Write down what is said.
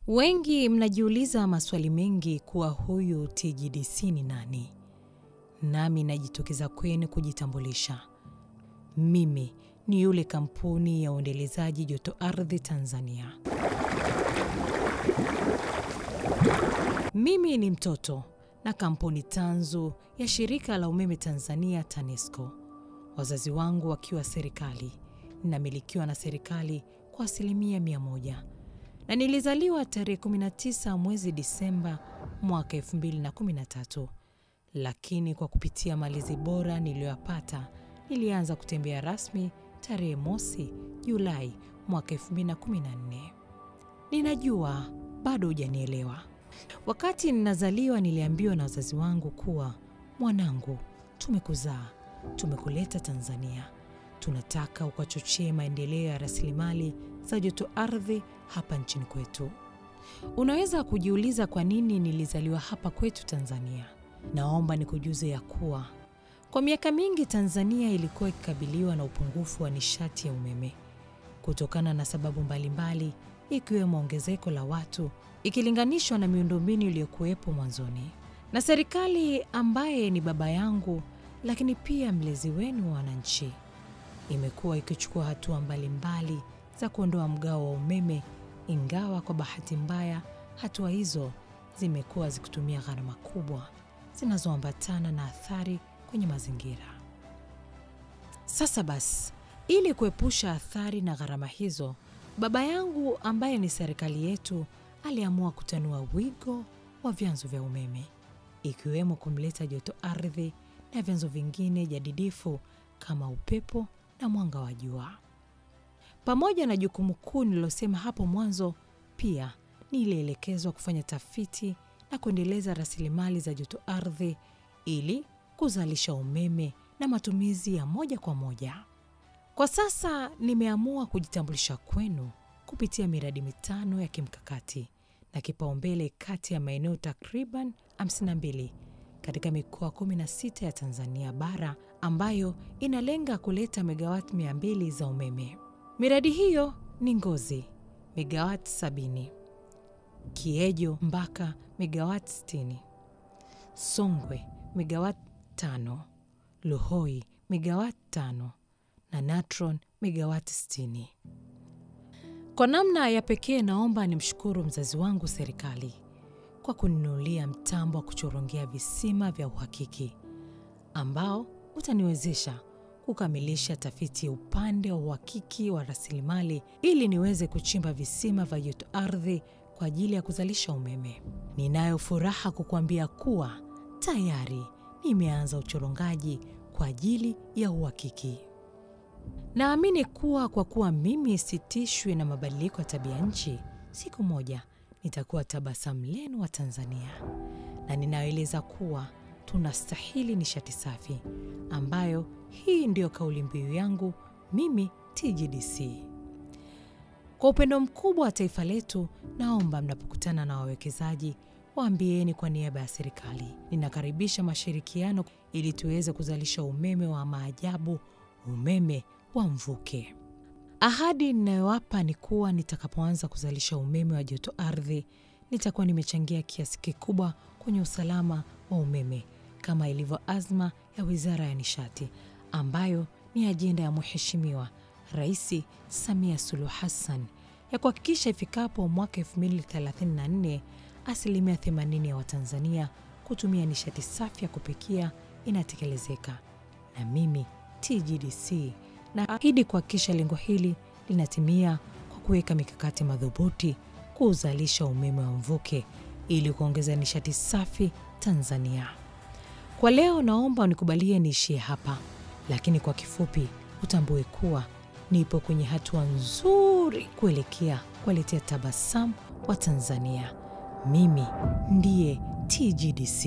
Wengi mnajiuliza maswali mengi kuwa huyu TGDC ni nani? Nami najitokeza kwenu kujitambulisha. Mimi ni yule kampuni ya uendelezaji joto ardhi Tanzania. Mimi ni mtoto na kampuni tanzu ya shirika la umeme Tanzania TANESCO. Wazazi wangu wakiwa serikali, ninamilikiwa na serikali kwa 100%. Na nilizaliwa tarehe 19 mwezi Disemba mwaka 2013. Lakini kwa kupitia malezi bora niliyopata, nilianza kutembea rasmi tarehe mosi Julai mwaka 2014. Ninajua bado hujanielewa. Wakati ninazaliwa niliambiwa na wazazi wangu kuwa, mwanangu, tumekuzaa, tumekuleta Tanzania. Tunataka ukachochee maendeleo ya rasilimali za joto ardhi hapa nchini kwetu. Unaweza kujiuliza kwa nini nilizaliwa hapa kwetu Tanzania. Naomba nikujuze ya kuwa kwa miaka mingi Tanzania ilikuwa ikikabiliwa na upungufu wa nishati ya umeme kutokana na sababu mbalimbali, ikiwemo ongezeko la watu ikilinganishwa na miundombinu iliyokuwepo mwanzoni. Na serikali ambaye ni baba yangu lakini pia mlezi wenu wa wananchi imekuwa ikichukua hatua mbalimbali za kuondoa mgao wa umeme, ingawa kwa bahati mbaya hatua hizo zimekuwa zikitumia gharama kubwa zinazoambatana na athari kwenye mazingira. Sasa basi, ili kuepusha athari na gharama hizo, baba yangu ambaye ni serikali yetu aliamua kutanua wigo wa vyanzo vya umeme, ikiwemo kumleta joto ardhi na vyanzo vingine jadidifu kama upepo na mwanga wa jua. Pamoja na jukumu kuu nililosema hapo mwanzo, pia nilielekezwa kufanya tafiti na kuendeleza rasilimali za joto ardhi ili kuzalisha umeme na matumizi ya moja kwa moja. Kwa sasa nimeamua kujitambulisha kwenu kupitia miradi 5 ya kimkakati na kipaumbele kati ya maeneo takriban 52 katika mikoa 16 ya Tanzania bara, ambayo inalenga kuleta megawati 200 za umeme. Miradi hiyo ni Ngozi, megawati 70, Kiejo Mbaka, megawati 60, Songwe, megawati 5, Luhoi, megawati 5 na Natron, megawati 60. Kwa namna ya pekee naomba nimshukuru mzazi wangu serikali kwa kuninunulia mtambo wa kuchorongea visima vya uhakiki ambao utaniwezesha kukamilisha tafiti upande wa uhakiki wa rasilimali ili niweze kuchimba visima vya joto ardhi kwa ajili ya kuzalisha umeme. Ninayo furaha kukuambia kuwa tayari nimeanza uchorongaji kwa ajili ya uhakiki. Naamini kuwa kwa kuwa mimi sitishwi na mabadiliko ya tabia nchi, siku moja nitakuwa tabasamu lenu wa Tanzania. Na ninaeleza kuwa tunastahili nishati safi, ambayo hii ndio kauli mbiu yangu mimi TGDC. Kwa upendo mkubwa wa taifa letu, naomba mnapokutana na wawekezaji waambieni kwa niaba ya serikali, ninakaribisha mashirikiano ili tuweze kuzalisha umeme wa maajabu, umeme wa mvuke. Ahadi ninayowapa ni kuwa nitakapoanza kuzalisha umeme wa joto ardhi, nitakuwa nimechangia kiasi kikubwa kwenye usalama wa umeme kama ilivyo azma ya Wizara ya Nishati, ambayo ni ajenda ya Mheshimiwa Rais Samia Suluhu Hassan ya kuhakikisha ifikapo mwaka 2034 80% ya Watanzania kutumia nishati safi ya kupikia inatekelezeka. Na mimi TGDC naahidi kuhakikisha lengo hili linatimia kwa kuweka mikakati madhubuti kuzalisha umeme wa mvuke ili kuongeza nishati safi Tanzania. Kwa leo naomba unikubalie niishie hapa, lakini kwa kifupi utambue kuwa nipo kwenye hatua nzuri kuelekea kuletea tabasamu wa Tanzania. Mimi ndiye TGDC.